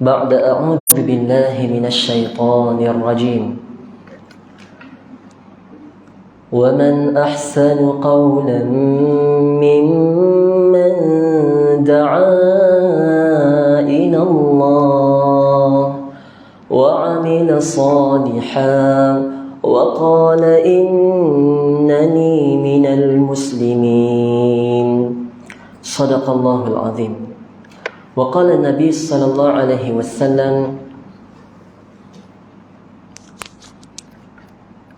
بعد أعوذ بالله من الشيطان الرجيم ومن أحسن قولا ممن دعا إلى الله وعمل صالحا وقال إنني من المسلمين صدق الله العظيم. وقال النبي صلى الله عليه وسلم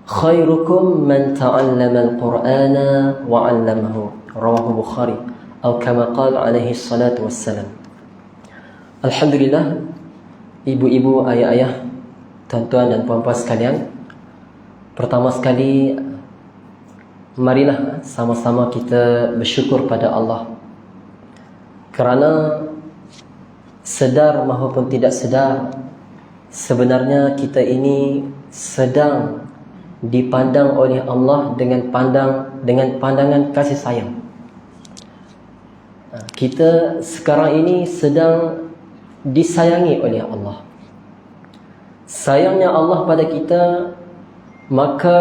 خيركم من تعلم القرآن وعلمه رواه البخاري atau kama qala alaihi salatu wassalam. Alhamdulillah, ibu-ibu, ayah-ayah, tuan-tuan dan puan-puan sekalian, pertama sekali marilah sama-sama kita bersyukur pada Allah kerana sedar maupun tidak sedar, sebenarnya kita ini sedang dipandang oleh Allah dengan pandangan kasih sayang. Kita sekarang ini sedang disayangi oleh Allah. Sayangnya Allah pada kita, maka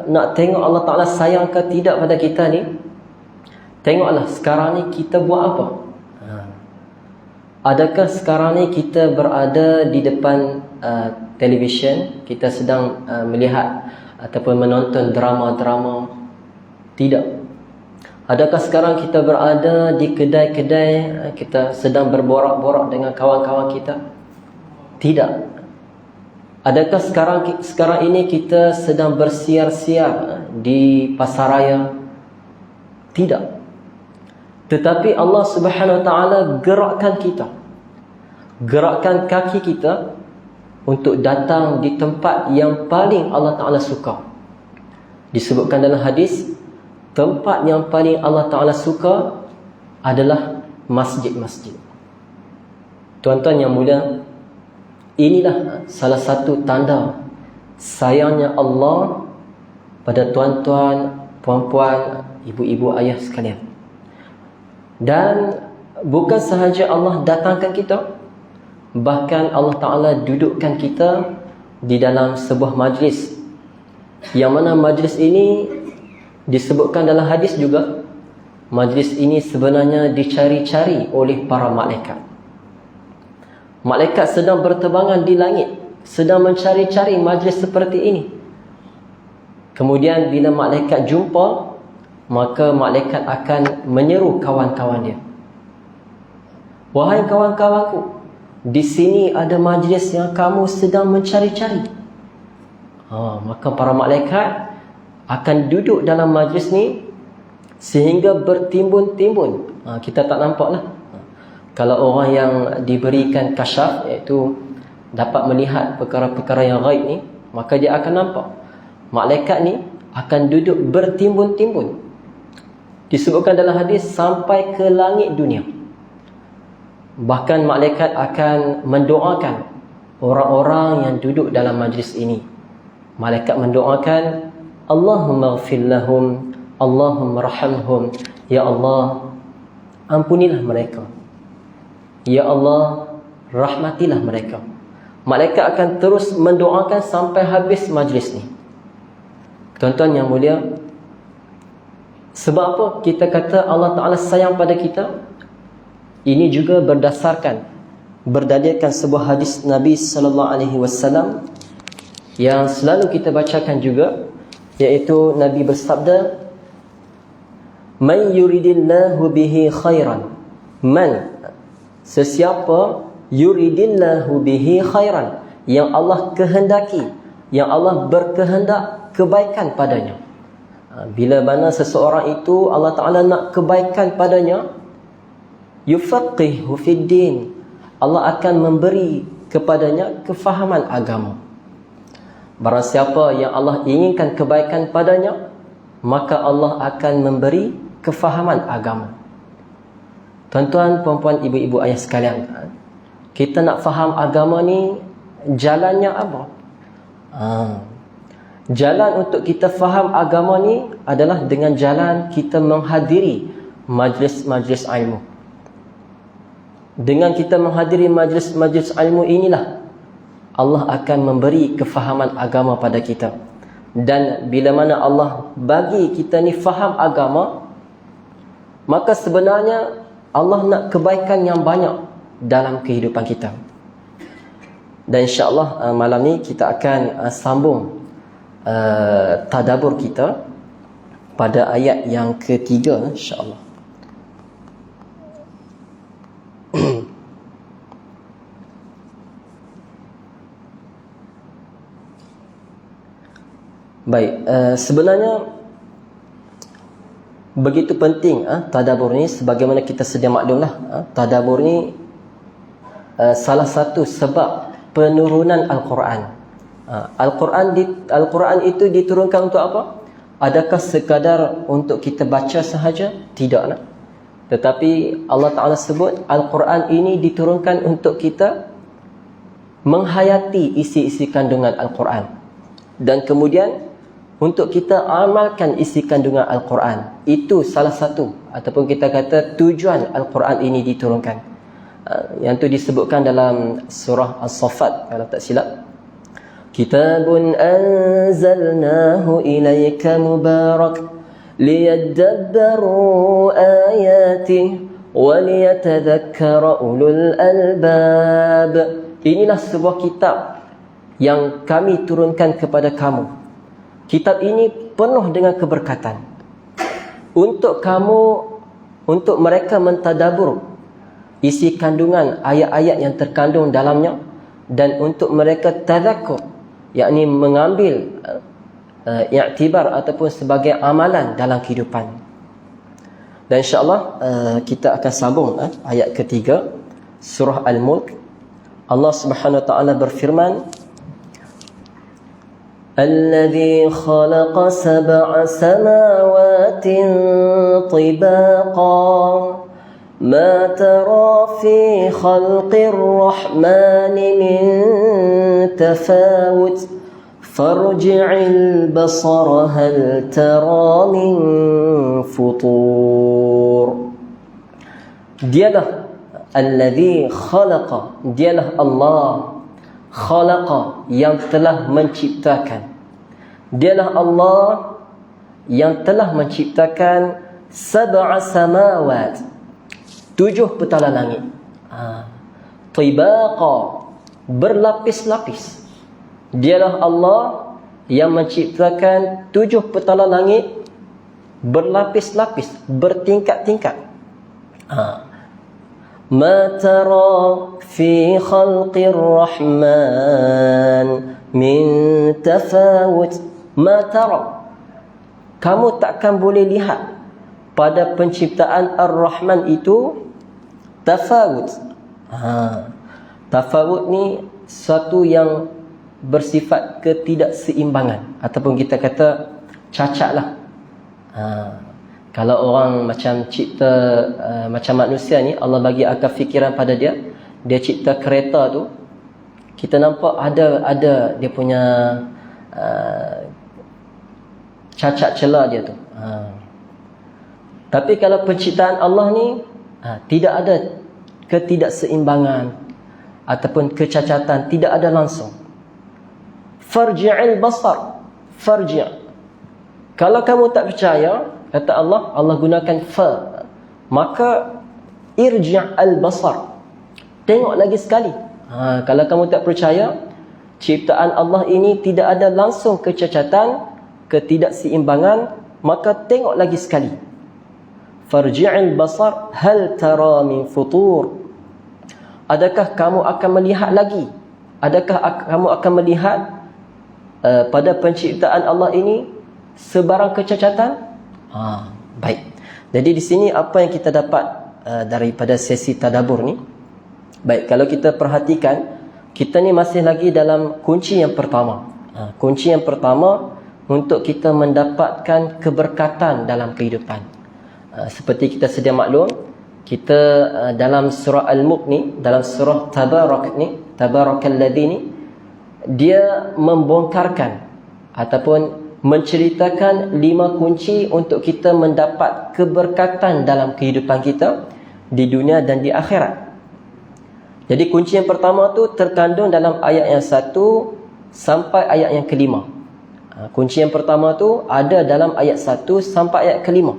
nak tengok Allah Ta'ala sayang ke tidak pada kita ni, tengoklah sekarang ni kita buat apa. Adakah sekarang ni kita berada di depan televisyen, kita sedang melihat ataupun menonton drama-drama? Tidak. Adakah sekarang kita berada di kedai-kedai, kita sedang berborak-borak dengan kawan-kawan kita? Tidak. Adakah sekarang ini kita sedang bersiar-siar di pasaraya? Tidak. Tetapi Allah Subhanahu Wa Taala gerakkan kita, gerakkan kaki kita untuk datang di tempat yang paling Allah Ta'ala suka. Disebutkan dalam hadis, tempat yang paling Allah Ta'ala suka adalah masjid-masjid. Tuan-tuan yang mulia, inilah salah satu tanda sayangnya Allah pada tuan-tuan, puan-puan, ibu-ibu, ayah sekalian. Dan bukan sahaja Allah datangkan kita, bahkan Allah Ta'ala dudukkan kita di dalam sebuah majlis, yang mana majlis ini disebutkan dalam hadis juga, majlis ini sebenarnya dicari-cari oleh para malaikat. Malaikat sedang berterbangan di langit, sedang mencari-cari majlis seperti ini. Kemudian bila malaikat jumpa, maka malaikat akan menyeru kawan-kawan dia, wahai kawan-kawanku, di sini ada majlis yang kamu sedang mencari-cari. Maka para malaikat akan duduk dalam majlis ni sehingga bertimbun-timbun. Kita tak nampaklah. Kalau orang yang diberikan kasyaf, iaitu dapat melihat perkara-perkara yang gaib ni, maka dia akan nampak malaikat ni akan duduk bertimbun-timbun. Disebutkan dalam hadis sampai ke langit dunia. Bahkan malaikat akan mendoakan orang-orang yang duduk dalam majlis ini. Malaikat mendoakan, Allahumma ghfir lahum, Allahumma rahamhum, ya Allah, ampunilah mereka, ya Allah, rahmatilah mereka. Malaikat akan terus mendoakan sampai habis majlis ni. Tuan-tuan yang mulia, sebab apa kita kata Allah Ta'ala sayang pada kita? Ini juga berdalilkan sebuah hadis Nabi sallallahu alaihi wasallam yang selalu kita bacakan juga, iaitu Nabi bersabda, man yuridillahu bihi khairan, man, sesiapa, yuridillahu bihi khairan, yang Allah kehendaki, yang Allah berkehendak kebaikan padanya. Bila mana seseorang itu Allah Ta'ala nak kebaikan padanya, yufaqihu fid din, Allah akan memberi kepadanya kefahaman agama. Barang siapa yang Allah inginkan kebaikan padanya, maka Allah akan memberi kefahaman agama. Tuan-tuan, puan-puan, ibu-ibu, ayah sekalian, kita nak faham agama ni, jalannya apa? Jalan untuk kita faham agama ni adalah dengan jalan kita menghadiri majlis-majlis ilmu. Dengan kita menghadiri majlis-majlis ilmu inilah Allah akan memberi kefahaman agama pada kita. Dan bila mana Allah bagi kita ni faham agama, maka sebenarnya Allah nak kebaikan yang banyak dalam kehidupan kita. Dan insya-Allah malam ni kita akan sambung tadabbur kita pada ayat yang ketiga, insya-Allah. Baik, sebenarnya begitu penting tadabbur ni, sebagaimana kita sedia maklumlah, tadabbur ni salah satu sebab penurunan Al-Quran. Al-Quran itu diturunkan untuk apa? Adakah sekadar untuk kita baca sahaja? Tidaklah. Tetapi Allah Ta'ala sebut Al-Quran ini diturunkan untuk kita menghayati isi-isi kandungan Al-Quran, dan kemudian untuk kita amalkan isi kandungan Al-Quran. Itu salah satu, ataupun kita kata tujuan Al-Quran ini diturunkan. Yang itu disebutkan dalam surah As-Saffat kalau tak silap. Kitabun anzalnahu ilayka mubarak liyadabbaru ayatih wa liyatadhakkara ulul albab. Inilah sebuah kitab yang kami turunkan kepada kamu. Kitab ini penuh dengan keberkatan untuk kamu, untuk mereka mentadabbur isi kandungan ayat-ayat yang terkandung dalamnya, dan untuk mereka tadhakkur, yakni mengambil i'tibar ataupun sebagai amalan dalam kehidupan. Dan insya-Allah kita akan sambung ayat ketiga surah Al-Mulk. Allah Subhanahu wa taala berfirman, الذي خلق سبع سماوات طباقا ما ترى في خلق الرحمن من تفاوت فارجع البصر هل ترى من فطور. Dialah الذي خلق, dialah Allah, khalaqa, yang telah menciptakan. Dialah Allah yang telah menciptakan sab'a samawat, 7 petala langit. Tibaqa, berlapis-lapis. Dialah Allah yang menciptakan 7 petala langit berlapis-lapis, bertingkat-tingkat. Ma tara fi khalqir rahman min tafawut. Ma tara, kamu takkan boleh lihat pada penciptaan Ar-Rahman itu tafawut. Tafawut ni satu yang bersifat ketidakseimbangan, ataupun kita kata cacat lah. Kalau orang macam cipta macam manusia ni, Allah bagi akal fikiran pada dia, dia cipta kereta tu, kita nampak ada dia punya cacat celah dia tu. Tapi kalau penciptaan Allah ni tidak ada ketidakseimbangan ataupun kecacatan, tidak ada langsung. Farji'il basar, farji'. Kalau kamu tak percaya, kata Allah, Allah gunakan fa, maka irji' al-basar, tengok lagi sekali. Kalau kamu tak percaya ciptaan Allah ini tidak ada langsung kecacatan, ketidakseimbangan, maka tengok lagi sekali. Farji'il basar hal tara min futur. Adakah kamu akan melihat lagi? Adakah kamu akan melihat pada penciptaan Allah ini sebarang kecacatan? Baik. Jadi di sini apa yang kita dapat daripada sesi tadabbur ni? Baik, kalau kita perhatikan, kita ni masih lagi dalam kunci yang pertama. Kunci yang pertama untuk kita mendapatkan keberkatan dalam kehidupan. Seperti kita sedia maklum, kita dalam surah Al-Mulk ni, dalam surah Tabarak ni, Tabarakalladzi ni, dia membongkarkan ataupun menceritakan 5 kunci untuk kita mendapat keberkatan dalam kehidupan kita di dunia dan di akhirat. Jadi kunci yang pertama tu terkandung dalam ayat yang 1 sampai ayat yang ke-5. Kunci yang pertama tu ada dalam ayat 1 sampai ayat ke-5.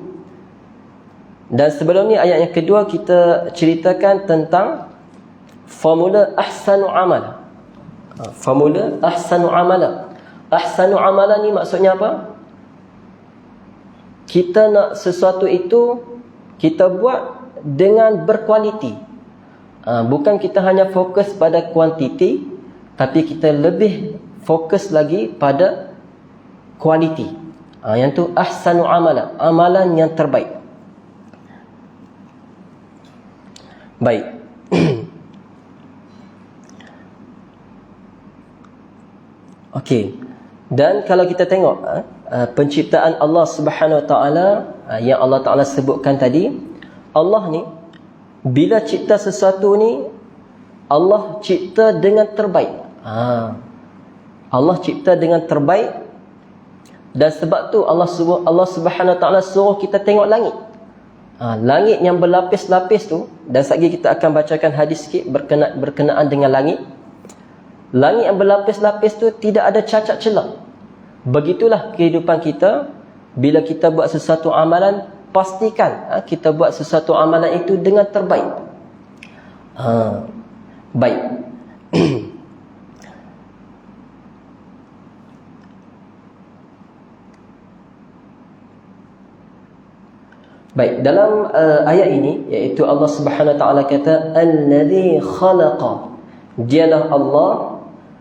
Dan sebelum ni ayat yang kedua kita ceritakan tentang formula ahsanu amala. Formula ahsanu amala. Ahsanu amala ni maksudnya apa? Kita nak sesuatu itu kita buat dengan berkualiti. Bukan kita hanya fokus pada kuantiti, tapi kita lebih fokus lagi pada kualiti. Yang tu ahsanu amala, amalan yang terbaik. Baik. Okey. Dan kalau kita tengok penciptaan Allah Subhanahu Wa Taala yang Allah Taala sebutkan tadi, Allah ni bila cipta sesuatu ni, Allah cipta dengan terbaik. Allah cipta dengan terbaik. Dan sebab tu Allah Subhanahu Wa Taala suruh kita tengok langit. Langit yang berlapis-lapis tu, dan sekejap kita akan bacakan hadis sikit berkenaan dengan langit. Langit yang berlapis-lapis tu tidak ada cacat celah. Begitulah kehidupan kita. Bila kita buat sesuatu amalan, pastikan kita buat sesuatu amalan itu dengan terbaik. Baik. Baik, dalam ayat ini iaitu Allah Subhanahu Wa Taala kata allazi khalaqa. Dialah Allah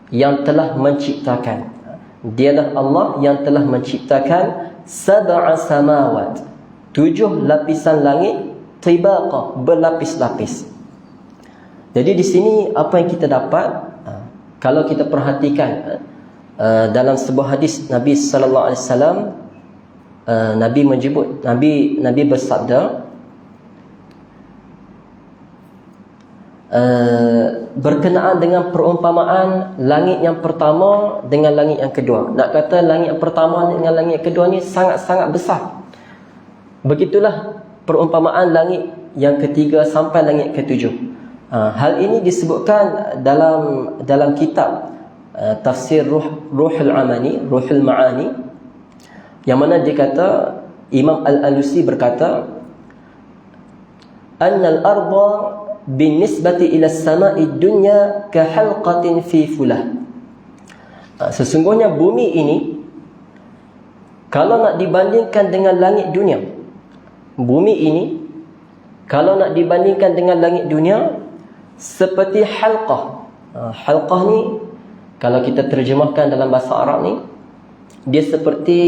yang telah menciptakan. Dialah Allah yang telah menciptakan sab'a samawat. 7 lapisan langit tibaqa, berlapis-lapis. Jadi di sini apa yang kita dapat, kalau kita perhatikan dalam sebuah hadis Nabi sallallahu alaihi wasallam, Nabi menyebut, Nabi bersabda berkenaan dengan perumpamaan langit yang pertama dengan langit yang kedua. Nak kata langit yang pertama dengan langit yang kedua ni sangat-sangat besar. Begitulah perumpamaan langit yang ketiga sampai langit ketujuh. Hal ini disebutkan dalam kitab tafsir Ruhul Ma'ani, yang mana dia kata, Imam Al-Alusi berkata, annal arda binisbati ila as-sama'i dunya ka halqatin fi fulah. Sesungguhnya bumi ini kalau nak dibandingkan dengan langit dunia, bumi ini kalau nak dibandingkan dengan langit dunia seperti halqah. Halqah ni kalau kita terjemahkan dalam bahasa Arab ni, dia seperti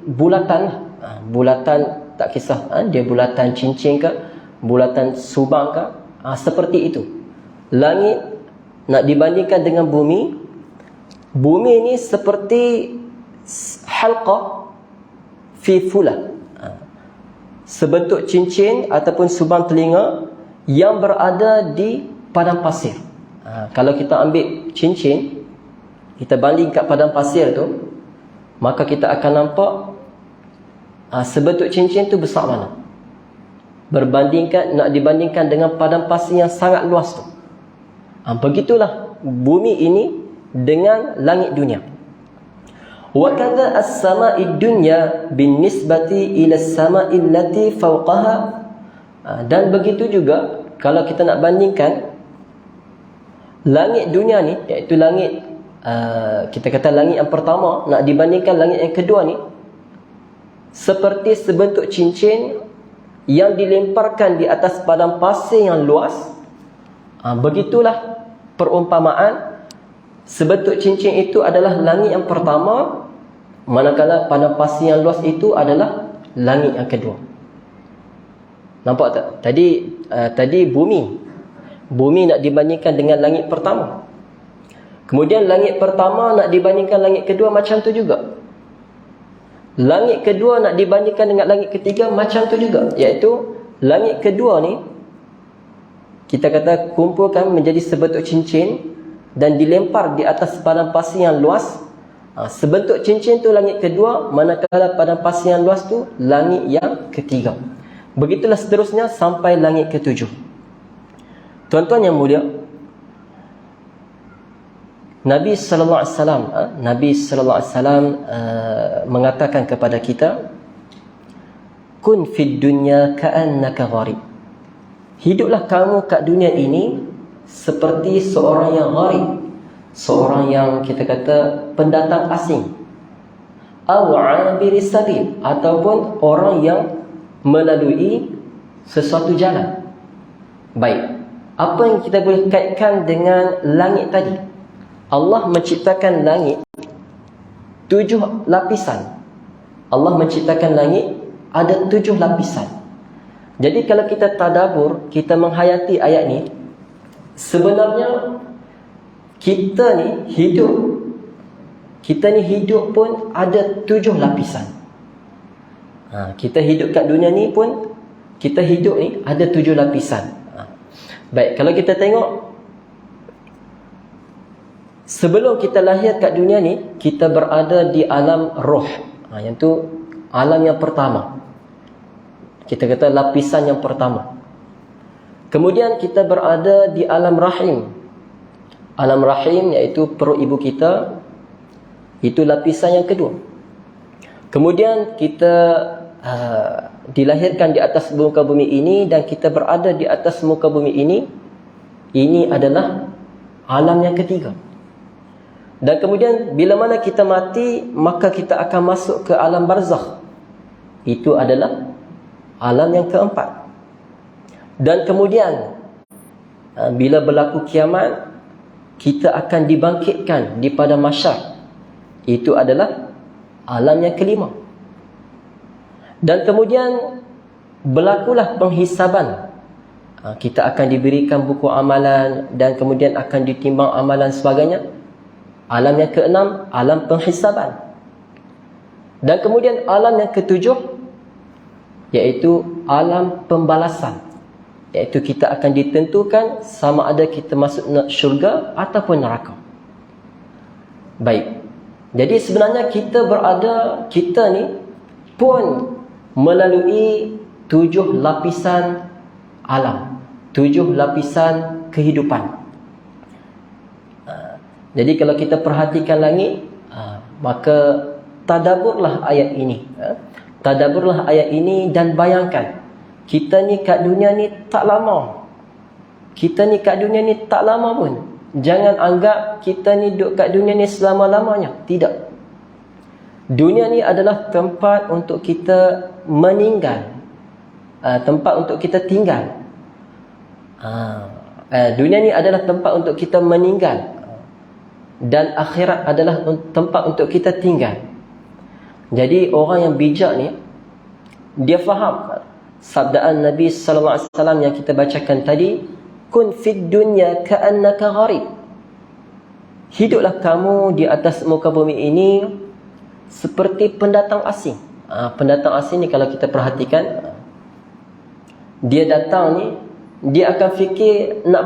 bulatan. Bulatan tak kisah dia bulatan cincin ke, bulatan subang ke, seperti itu. Langit nak dibandingkan dengan bumi, bumi ini seperti halqah fi fulah, sebentuk cincin ataupun subang telinga yang berada di padang pasir. Kalau kita ambil cincin, kita banding kat padang pasir tu, maka kita akan nampak sebentuk cincin tu besar mana. Nak dibandingkan dengan padang pasir yang sangat luas tu. Begitulah bumi ini dengan langit dunia. Wa kadza as-sama'id dunya binisbati ila as-sama'i allati fawqaha. Dan begitu juga kalau kita nak bandingkan langit dunia ni, iaitu langit kita kata langit yang pertama, nak dibandingkan langit yang kedua ni, seperti sebentuk cincin yang dilemparkan di atas padang pasir yang luas. Begitulah perumpamaan. Sebentuk cincin itu adalah langit yang pertama, manakala padang pasir yang luas itu adalah langit yang kedua. Nampak tak? Tadi bumi nak dibandingkan dengan langit pertama. Kemudian langit pertama nak dibandingkan langit kedua, macam tu juga. Langit kedua nak dibandingkan dengan langit ketiga, macam tu juga. Iaitu langit kedua ni kita kata kumpulkan menjadi sebentuk cincin dan dilempar di atas padang pasir yang luas. Sebentuk cincin tu langit kedua, manakala padang pasir yang luas tu langit yang ketiga. Begitulah seterusnya sampai langit ketujuh. Tuan-tuan yang mulia, Nabi sallallahu alaihi wasallam mengatakan kepada kita, kun fid dunya ka'annaka gharib. Hiduplah kamu kat dunia ini seperti seorang yang gharib, seorang yang kita kata pendatang asing, aw 'abiri sabil, ataupun orang yang melalui sesuatu jalan. Baik, apa yang kita boleh kaitkan dengan langit tadi? Allah menciptakan langit 7 lapisan. Allah menciptakan langit ada 7 lapisan. Jadi kalau kita tadabbur, kita menghayati ayat ni, sebenarnya kita ni hidup pun ada 7 lapisan. Kita hidup kat dunia ni pun, kita hidup ni ada 7 lapisan. Baik, kalau kita tengok, sebelum kita lahir kat dunia ni, kita berada di alam roh. Yang tu alam yang pertama. Kita kata lapisan yang pertama. Kemudian kita berada di alam rahim. Alam rahim iaitu perut ibu kita, itu lapisan yang kedua. Kemudian kita dilahirkan di atas muka bumi ini, dan kita berada di atas muka bumi ini. Ini adalah alam yang ketiga. Dan kemudian bila mana kita mati, maka kita akan masuk ke alam barzakh. Itu adalah alam yang keempat. Dan kemudian bila berlaku kiamat, kita akan dibangkitkan di pada mahsyar. Itu adalah alam yang kelima. Dan kemudian berlakulah penghisaban. Kita akan diberikan buku amalan, dan kemudian akan ditimbang amalan sebagainya. Alam yang keenam, alam penghisaban. Dan kemudian alam yang ketujuh, iaitu alam pembalasan. Iaitu kita akan ditentukan sama ada kita masuk syurga ataupun neraka. Baik. Jadi sebenarnya kita ni pun melalui 7 lapisan alam, 7 lapisan kehidupan. Jadi kalau kita perhatikan langit, maka tadabburlah ayat ini. Tadabburlah ayat ini dan bayangkan, kita ni kat dunia ni tak lama. Kita ni kat dunia ni tak lama pun. Jangan anggap kita ni duduk kat dunia ni selama-lamanya. Tidak. Dunia ni adalah tempat untuk kita meninggal, tempat untuk kita tinggal. Dunia ni adalah tempat untuk kita meninggal, dan akhirat adalah tempat untuk kita tinggal. Jadi orang yang bijak ni, dia faham sabdaan Nabi sallallahu alaihi wasallam yang kita bacakan tadi, kun fid dunya ka'annaka gharib. Hiduplah kamu di atas muka bumi ini seperti pendatang asing. Pendatang asing ni kalau kita perhatikan, dia datang ni, dia akan fikir nak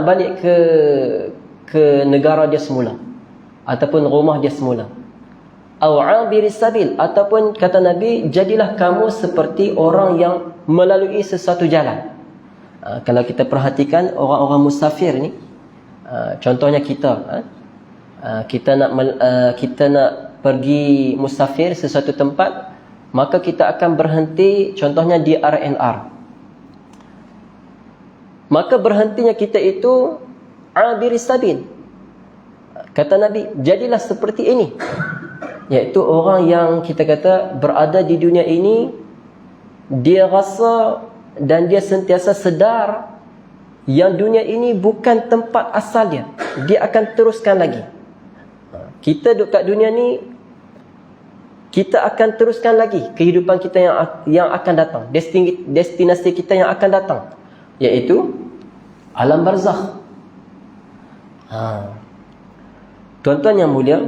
balik ke negara dia semula, ataupun rumah dia semula. Aw 'abiri sabil, ataupun kata Nabi, jadilah kamu seperti orang yang melalui sesuatu jalan. Kalau kita perhatikan orang-orang musafir ni, contohnya kita nak pergi musafir sesuatu tempat, maka kita akan berhenti contohnya di RNR. Maka berhentinya kita itu 'abiri sabil. Kata Nabi, jadilah seperti ini, iaitu orang yang kita kata berada di dunia ini, dia rasa dan dia sentiasa sedar yang dunia ini bukan tempat asal dia. Dia akan teruskan lagi. Kita duduk kat dunia ni, kita akan teruskan lagi kehidupan kita yang akan datang, destinasi kita yang akan datang, iaitu alam barzakh. Tuan-tuan yang mulia,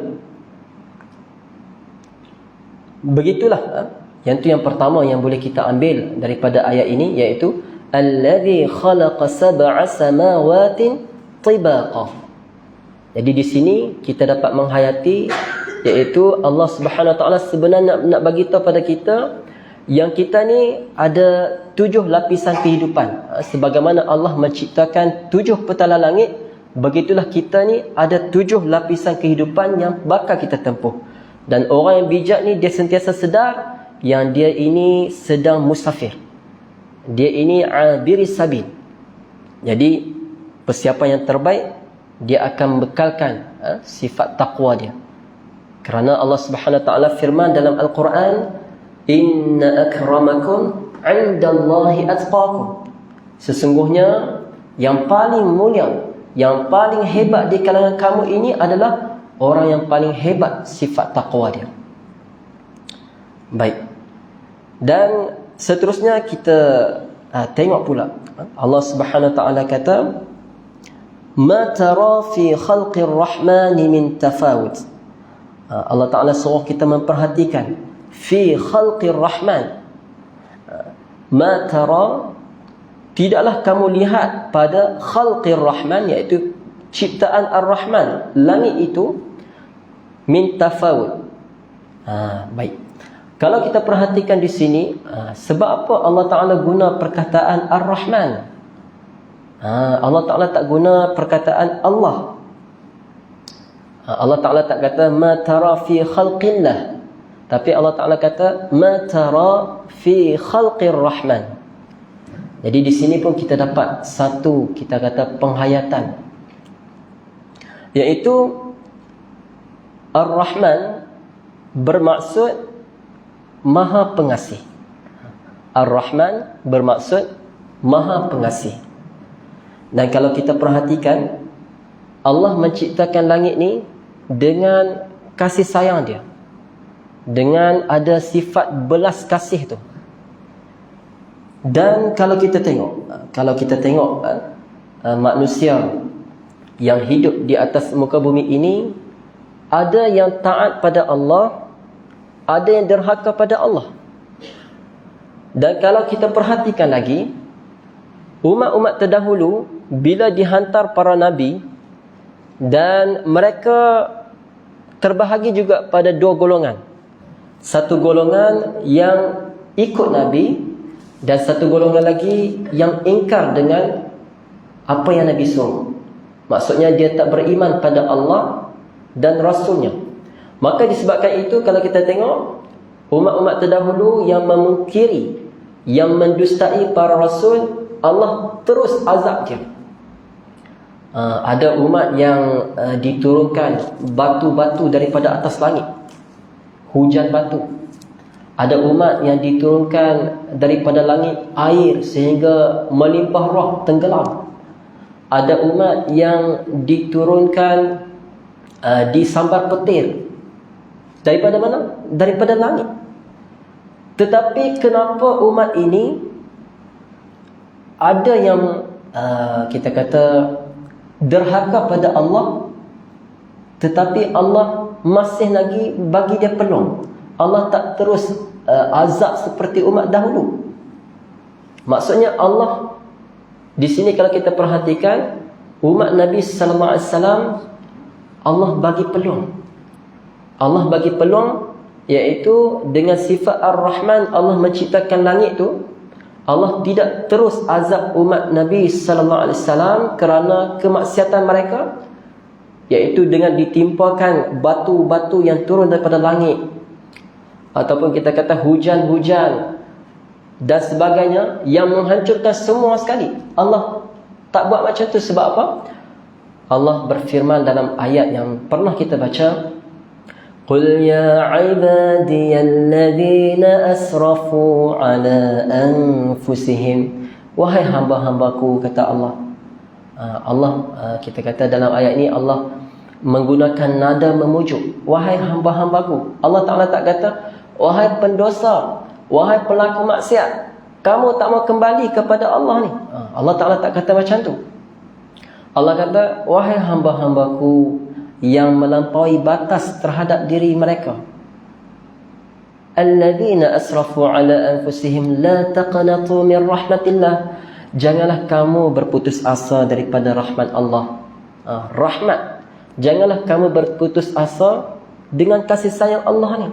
begitulah yang tu yang pertama yang boleh kita ambil daripada ayat ini, iaitu allazi khalaqa sab'a samawatin tibaqa. Jadi di sini kita dapat menghayati, iaitu Allah Subhanahu Wa Taala sebenarnya nak bagi tahu pada kita yang kita ni ada 7 lapisan kehidupan. Sebagaimana Allah menciptakan 7 petala langit, begitulah kita ni ada 7 lapisan kehidupan yang bakal kita tempuh. Dan orang yang bijak ni dia sentiasa sedar yang dia ini sedang musafir. Dia ini abiri sabil. Jadi persiapan yang terbaik dia akan bekalkan sifat taqwa dia. Kerana Allah Subhanahu Wa Taala firman dalam Al-Quran, "Inna akramakum 'indallahi atqakum." Sesungguhnya yang paling mulia, yang paling hebat di kalangan kamu ini adalah orang yang paling hebat sifat taqwa dia. Baik. Dan seterusnya kita tengok pula Allah Subhanahu Wa Taala kata, "Ma tara fi khalqir rahmani min tafawut." Allah Ta'ala suruh kita memperhatikan fi khalqir rahman. Ma tara, tidaklah kamu lihat pada khalqir rahman, iaitu ciptaan ar-rahman, langit itu, min tafawut. Baik. Kalau kita perhatikan di sini, sebab apa Allah Ta'ala guna perkataan ar-rahman? Allah Ta'ala tak guna perkataan Allah. Allah Ta'ala tak kata ma tara fi khalqillah, tapi Allah Ta'ala kata ma tara fi khalqir rahman. Jadi di sini pun kita dapat satu, kita kata, penghayatan, iaitu Ar-Rahman bermaksud Maha Pengasih. Ar-Rahman bermaksud Maha Pengasih. Dan kalau kita perhatikan, Allah menciptakan langit ni dengan kasih sayang dia, dengan ada sifat belas kasih tu. Dan kalau kita tengok manusia yang hidup di atas muka bumi ini, ada yang taat pada Allah, ada yang derhaka pada Allah. Dan kalau kita perhatikan lagi, umat-umat terdahulu bila dihantar para nabi, dan mereka terbahagi juga pada 2 golongan. Satu golongan yang ikut nabi, dan satu golongan lagi yang ingkar dengan apa yang Nabi suruh. Maksudnya dia tak beriman pada Allah dan Rasulnya. Maka disebabkan itu, kalau kita tengok umat-umat terdahulu yang memungkiri, yang mendustai para Rasul, Allah terus azab dia. Ada umat yang diturunkan batu-batu daripada atas langit, hujan batu. Ada umat yang diturunkan daripada langit air sehingga melimpah ruah tenggelam. Ada umat yang diturunkan disambar petir. Daripada mana? Daripada langit. Tetapi kenapa umat ini ada yang kita kata derhaka pada Allah, tetapi Allah masih lagi bagi dia peluang. Allah tak terus azab seperti umat dahulu. Maksudnya Allah di sini kalau kita perhatikan, umat Nabi sallallahu alaihi wasallam, Allah bagi peluang. Allah bagi peluang, iaitu dengan sifat Ar-Rahman, Allah menciptakan langit tu, Allah tidak terus azab umat Nabi sallallahu alaihi wasallam kerana kemaksiatan mereka, iaitu dengan ditimpakan batu-batu yang turun daripada langit, ataupun kita kata hujan-hujan dan sebagainya yang menghancurkan semua sekali. Allah tak buat macam tu. Sebab apa? Allah berfirman dalam ayat yang pernah kita baca, "Qul ya ibadiyalladzina asrafu ala anfusihim." Wahai hamba-hambaku, kata Allah. Kita kata dalam ayat ini Allah menggunakan nada memujuk. Wahai hamba-hambaku. Allah Ta'ala tak kata wahai pendosa, wahai pelaku maksiat, kamu tak mau kembali kepada Allah ni. Allah Ta'ala tak kata macam tu. Allah kata wahai hamba-hambaku yang melampaui batas terhadap diri mereka, alladzina asrafu ala anfusihim la taqnatu min rahmatillah. Janganlah kamu berputus asa daripada rahmat Allah. Rahmat. Janganlah kamu berputus asa dengan kasih sayang Allah ni.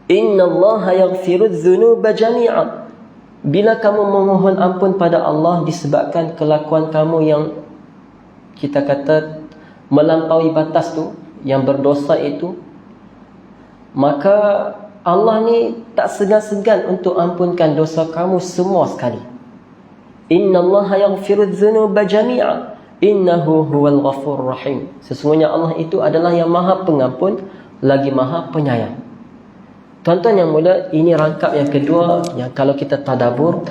Inna Allah yaghfiru dzunuba jami'an. bila kamu memohon ampun pada Allah disebabkan kelakuan kamu yang kita kata melampaui batas tu, yang berdosa itu, maka Allah ni tak segan-segan untuk ampunkan dosa kamu semua sekali. Innallaha yaghfiru dzunuba jami'a innahu huwal ghafurur rahim. Sesungguhnya Allah itu adalah yang Maha Pengampun lagi Maha Penyayang. Tuan-tuan yang mulia, ini rangkap yang kedua yang kalau kita tadabbur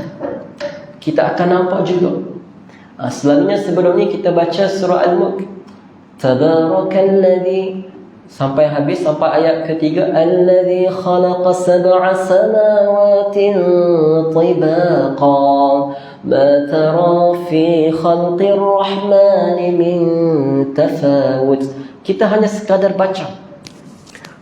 kita akan nampak juga. Selalunya sebelum ni kita baca surah Al-Mulk, Tabarakalladzi, sampai habis, sampai ayat ketiga, Alladzi khalaqa sab'a samawatin tibaqa ma tara fi khalqir rahmani min tafawut. Kita hanya sekadar baca.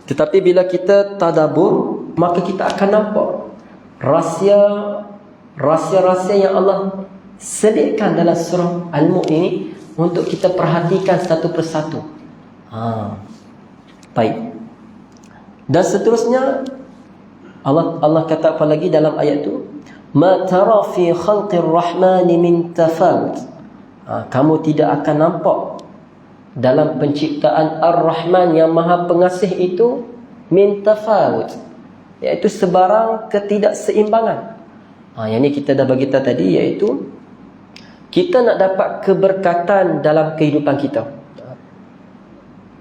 Tetapi bila kita tadabbur, maka kita akan nampak rahsia-rahsia yang Allah selitkan dalam surah Al-Mulk ini untuk kita perhatikan satu persatu. Baik. Dan seterusnya Allah kata apa lagi dalam ayat tu? Ma tara fi khalqir rahmani min tafawut. Kamu tidak akan nampak dalam penciptaan Ar-Rahman yang Maha Pengasih itu min tafawut, iaitu sebarang ketidakseimbangan. Yang ni kita dah bagi tahu tadi, iaitu kita nak dapat keberkatan dalam kehidupan kita.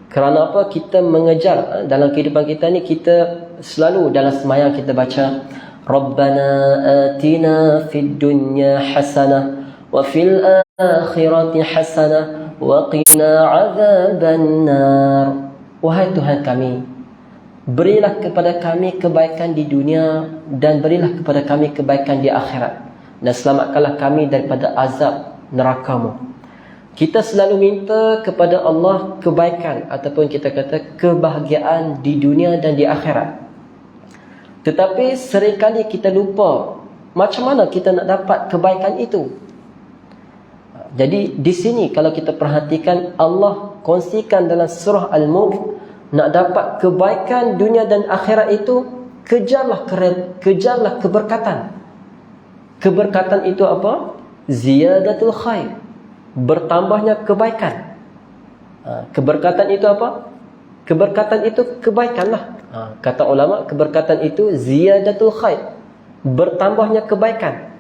Kerana apa? Kita mengejar dalam kehidupan kita ni, kita selalu dalam sembahyang kita baca Rabbana atina fid dunya hasanah wa fil akhirati hasanah wa qina azaban nar. Wahai Tuhan kami, berilah kepada kami kebaikan di dunia dan berilah kepada kami kebaikan di akhirat, dan selamatkanlah kami daripada azab neraka-Mu. Kita selalu minta kepada Allah kebaikan ataupun kita kata kebahagiaan di dunia dan di akhirat. Tetapi seringkali kita lupa macam mana kita nak dapat kebaikan itu. Jadi di sini kalau kita perhatikan, Allah kongsikan dalam surah Al-Mulk, nak dapat kebaikan dunia dan akhirat itu, kejarlah keberkatan. Keberkatan itu apa? Ziyadatul khair, bertambahnya kebaikan. Keberkatan itu apa? Keberkatan itu kebaikanlah. Kata ulama, keberkatan itu ziyadatul khair, bertambahnya kebaikan.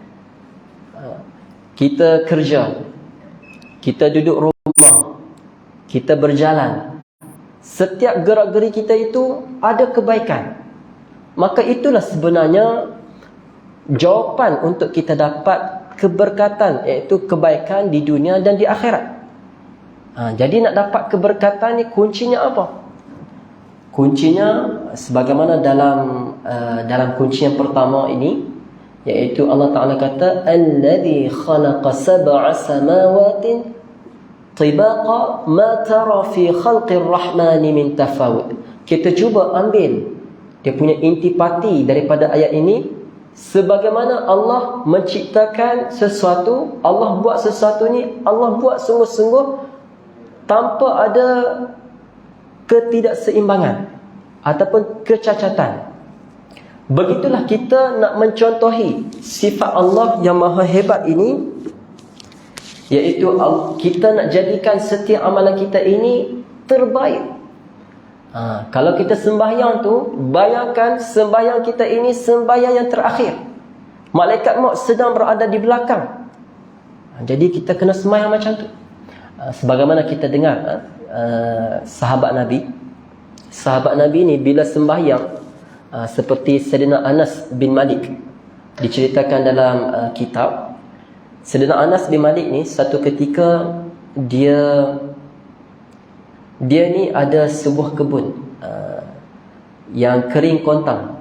Kita kerja, kita duduk rumah, kita berjalan, setiap gerak-geri kita itu ada kebaikan. Maka itulah sebenarnya jawapan untuk kita dapat keberkatan, iaitu kebaikan di dunia dan di akhirat. Jadi nak dapat keberkatan ni kuncinya apa? Kuncinya sebagaimana dalam kunci yang pertama ini, iaitu Allah Ta'ala kata Alladhi khalaqa sab'a samawatin tibaqa ma tara fi khalqir rahmani min tafawut. Kita cuba ambil dia punya intipati daripada ayat ini. Sebagaimana Allah menciptakan sesuatu, Allah buat sesuatu ni, Allah buat sungguh-sungguh tanpa ada ketidakseimbangan ataupun kecacatan. Begitulah kita nak mencontohi sifat Allah yang maha hebat ini, iaitu kita nak jadikan setiap amalan kita ini terbaik. Kalau kita sembahyang tu, bayangkan sembahyang kita ini sembahyang yang terakhir. Malaikat maut sedang berada di belakang. Jadi kita kena sembahyang macam tu. Sebagaimana kita dengar sahabat Nabi ni bila sembahyang, seperti Sayyidina Anas bin Malik diceritakan dalam kitab. Sayyidina Anas bin Malik ni satu ketika dia ni ada sebuah kebun yang kering kontang.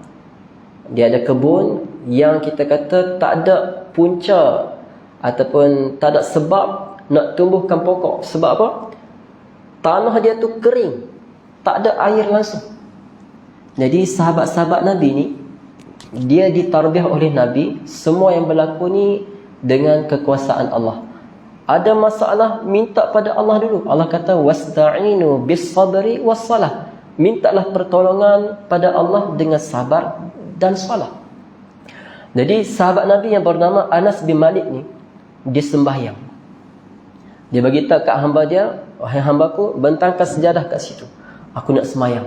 Dia ada kebun yang kita kata tak ada punca ataupun tak ada sebab nak tumbuhkan pokok. Sebab apa? Tanah dia tu kering, tak ada air langsung. Jadi sahabat-sahabat Nabi ni, dia ditarbiah oleh Nabi, semua yang berlaku ni dengan kekuasaan Allah. Ada masalah, minta pada Allah dulu. Allah kata wasta'inu bis-sabri was-salah. Mintalah pertolongan pada Allah dengan sabar dan salat. Jadi sahabat Nabi yang bernama Anas bin Malik ni, dia sembahyang. Dia bagi tahu kat hamba dia, wahai hambaku, bentangkan sejadah kat situ, aku nak sembahyang.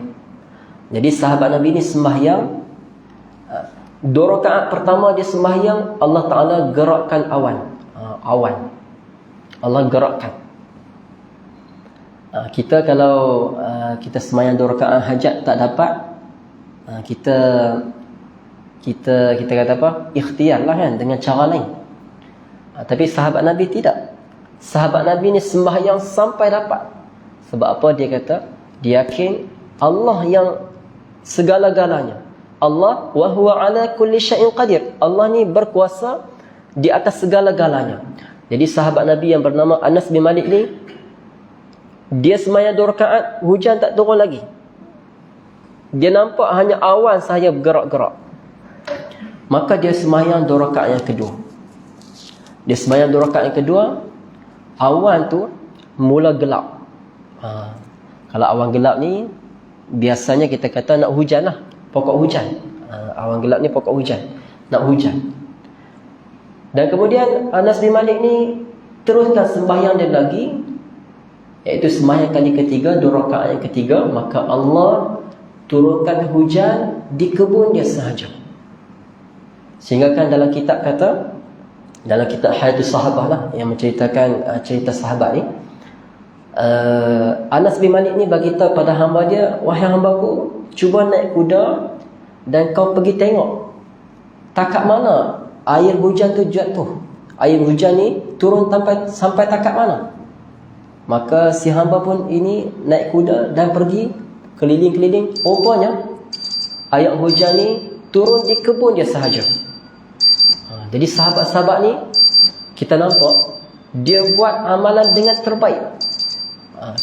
Jadi sahabat Nabi ni sembahyang. 2 rakaat pertama dia sembahyang, Allah Ta'ala gerakkan awan. Allah gerakkan. Kita kalau kita sembahyang 2 rakaat hajat tak dapat, kita kata apa? Ikhtiar lah kan, dengan cara lain. Tapi sahabat Nabi tidak. Sahabat Nabi ni sembahyang sampai dapat. Sebab apa dia kata? Dia yakin Allah yang segala-galanya. Allah wa huwa ala kulli syai'in qadir. Allah ni berkuasa di atas segala-galanya. Jadi sahabat Nabi yang bernama Anas bin Malik ni, dia sembahyang 2 rakaat, hujan tak turun lagi. Dia nampak hanya awan sahaja bergerak-gerak. Maka dia sembahyang 2 rakaat yang kedua. Dia sembahyang 2 rakaat yang kedua, awan tu mula gelap. Kalau awan gelap ni, biasanya kita kata nak hujan lah. Pokok hujan. Awan gelap ni pokok hujan. Nak hujan. Dan kemudian Anas bin Malik ni teruskan sembahyang dia lagi, iaitu sembahyang kali ketiga, 2 rakaat yang ketiga. Maka Allah turunkan hujan di kebun dia sahaja. Sehingga kan dalam kitab kata, dalam kitab Hayatus Sahabah lah, yang menceritakan cerita sahabat ni, Anas bin Malik ni bagi tahu pada hamba dia, wahai hambaku, cuba naik kuda dan kau pergi tengok takat mana air hujan tu jatuh. Air hujan ni turun sampai takat mana. Maka si hamba pun ini naik kuda dan pergi keliling-keliling. Rupanya air hujan ni turun di kebun dia sahaja. Jadi sahabat-sahabat ni, kita nampak dia buat amalan dengan terbaik.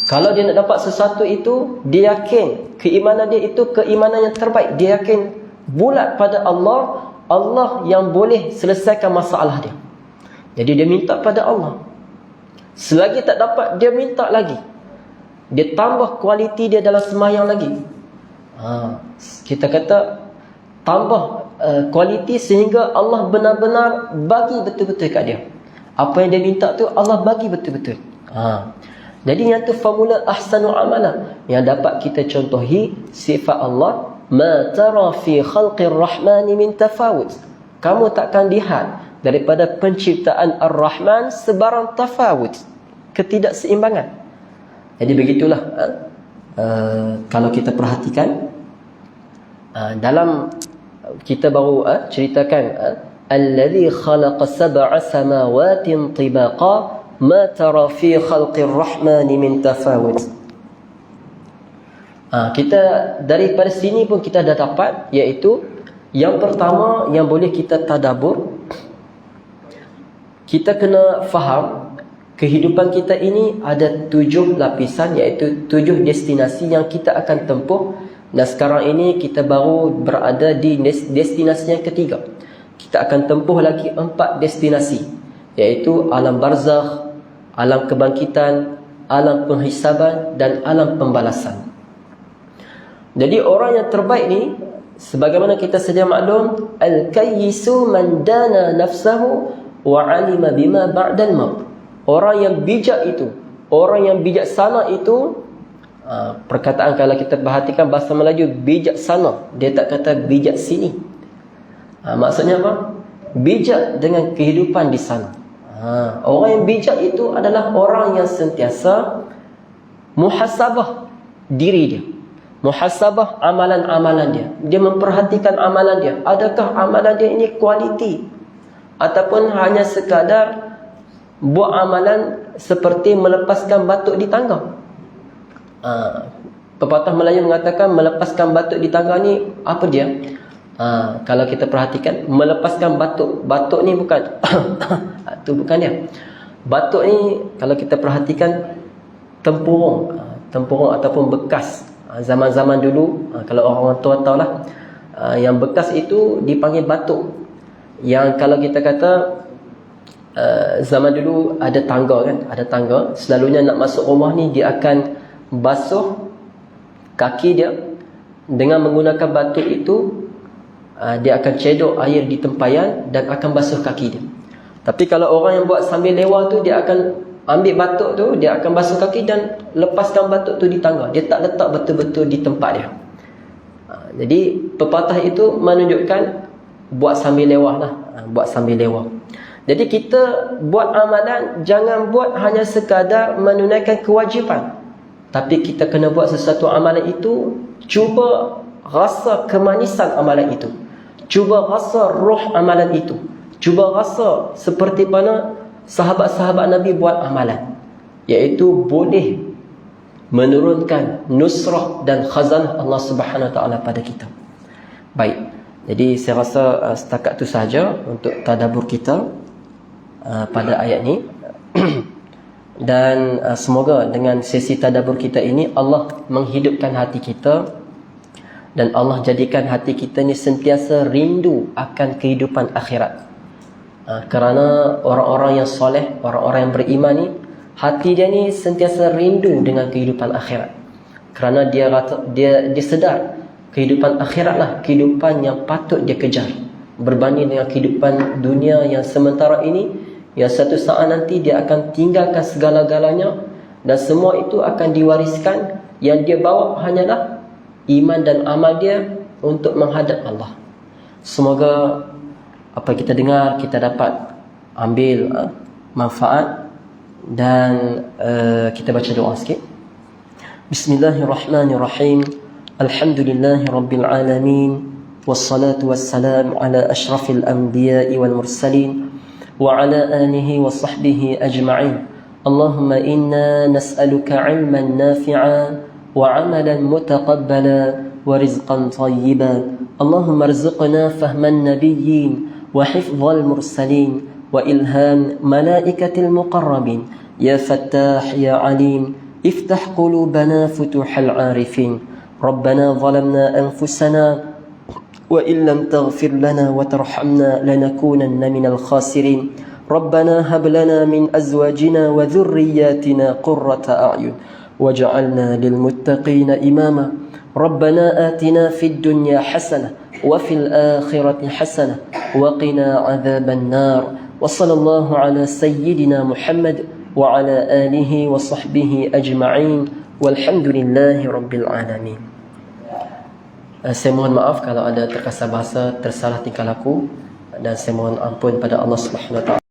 Kalau dia nak dapat sesuatu itu, dia yakin keimanan dia itu keimanan yang terbaik. Dia yakin bulat pada Allah, Allah yang boleh selesaikan masalah dia. Jadi dia minta pada Allah. Selagi tak dapat, dia minta lagi. Dia tambah kualiti dia dalam sembahyang lagi. Kita kata tambah kualiti sehingga Allah benar-benar bagi betul-betul kat dia. Apa yang dia minta tu Allah bagi betul-betul. Jadi yang tu formula ahsanu amala yang dapat kita contohi sifat Allah. Ma tara fi khalqir rahmani min tafawut. Kamu takkan lihat daripada penciptaan Ar-Rahman sebarang tafawut, ketidakseimbangan. Jadi begitulah kalau kita perhatikan dalam kita baru ceritakan allazi khalaqa sab'a samawatin tibaqa ma tara fi khalqir rahmani min tafawut. Kita daripada sini pun kita dah dapat, iaitu yang pertama yang boleh kita tadabbur, kita kena faham kehidupan kita ini ada 7 lapisan, iaitu 7 destinasi yang kita akan tempuh. Dan sekarang ini kita baru berada di destinasi yang ketiga. Kita akan tempuh lagi 4 destinasi, iaitu alam barzakh, alam kebangkitan, alam penghisaban dan alam pembalasan. Jadi orang yang terbaik ni, sebagaimana kita sedia maklum, al-kayyisu man dana nafsahu wa alima bima ba'dal maut. Orang yang bijak itu, orang yang bijaksana itu, perkataan kalau kita perhatikan bahasa Melayu bijaksana, dia tak kata bijak sini. Maksudnya apa? Bijak dengan kehidupan di sana. Orang yang bijak itu adalah orang yang sentiasa muhasabah diri dia, muhasabah amalan-amalan dia. Dia memperhatikan amalan dia. Adakah amalan dia ini kualiti, ataupun hanya sekadar buat amalan seperti melepaskan batuk di tangga. Pepatah Melayu mengatakan melepaskan batuk di tangga ni apa dia? Kalau kita perhatikan, melepaskan batuk. Batuk ni bukan tu bukan dia. Batuk ni kalau kita perhatikan tempurung ataupun bekas. Zaman-zaman dulu, kalau orang tua tahulah, yang bekas itu dipanggil batuk. Yang kalau kita kata zaman dulu ada tangga kan, ada tangga, selalunya nak masuk rumah ni dia akan basuh kaki dia dengan menggunakan batuk itu dia akan cedok air di tempayan dan akan basuh kaki dia. Tapi kalau orang yang buat sambil lewat tu, dia akan ambil batuk tu, dia akan basuh kaki dan lepaskan batuk tu di tangga. Dia tak letak betul-betul di tempat dia. Jadi pepatah itu menunjukkan buat sambil lewat lah. Buat sambil lewat. Jadi kita buat amalan, jangan buat hanya sekadar menunaikan kewajipan. Tapi kita kena buat sesuatu amalan itu, cuba rasa kemanisan amalan itu. Cuba rasa roh amalan itu. Cuba rasa seperti mana sahabat-sahabat Nabi buat amalan. Iaitu boleh menurunkan nusrah dan khazanah Allah Subhanahu Wa Taala pada kita. Baik. Jadi saya rasa setakat itu sahaja untuk tadabbur kita pada ayat ni. Dan semoga dengan sesi tadabbur kita ini Allah menghidupkan hati kita dan Allah jadikan hati kita ni sentiasa rindu akan kehidupan akhirat. Kerana orang-orang yang soleh, orang-orang yang beriman ni, hati dia ni sentiasa rindu dengan kehidupan akhirat. Kerana dia sedar kehidupan akhirat lah kehidupan yang patut dia kejar, berbanding dengan kehidupan dunia yang sementara ini, yang satu saat nanti dia akan tinggalkan segala-galanya dan semua itu akan diwariskan. Yang dia bawa hanyalah iman dan amal dia untuk menghadap Allah. Semoga apa kita dengar kita dapat ambil manfaat. Dan kita baca doa sikit. Bismillahirrahmanirrahim. Alhamdulillahi rabbil alamin. Wassalatu wassalamu ala ashrafil anbiya'i wal mursalin wa ala alihi wa sahbihi ajma'in. Allahumma inna nas'aluka 'ilman nafi'a wa 'amalan mutaqabbala wa rizqan tayyiban. Allahumma arzuqna fahman nabiyyin wa hifdhal mursalin wa ilham malaikatil muqarrabin. Ya Fattah ya Alim, iftah qulubana futuhal arifin. Rabbana zalamna anfusana wa illam taghfir lana wa tarhamna lanakunanna minal khasirin. Rabbana hab lana min azwajina wa dhurriyyatina qurrata a'yun waj'alna lil muttaqina imama. Rabbana atina fid dunya hasanah wa fil akhirati hasanah wa qina adzaban nar. Wa sallallahu ala sayyidina Muhammad wa ala alihi wa sahbihi ajma'in walhamdulillahi rabbil alamin. Saya mohon maaf kalau ada terkasar bahasa, tersalah tingkah laku, dan saya mohon ampun pada Allah Subhanahu Wa Taala.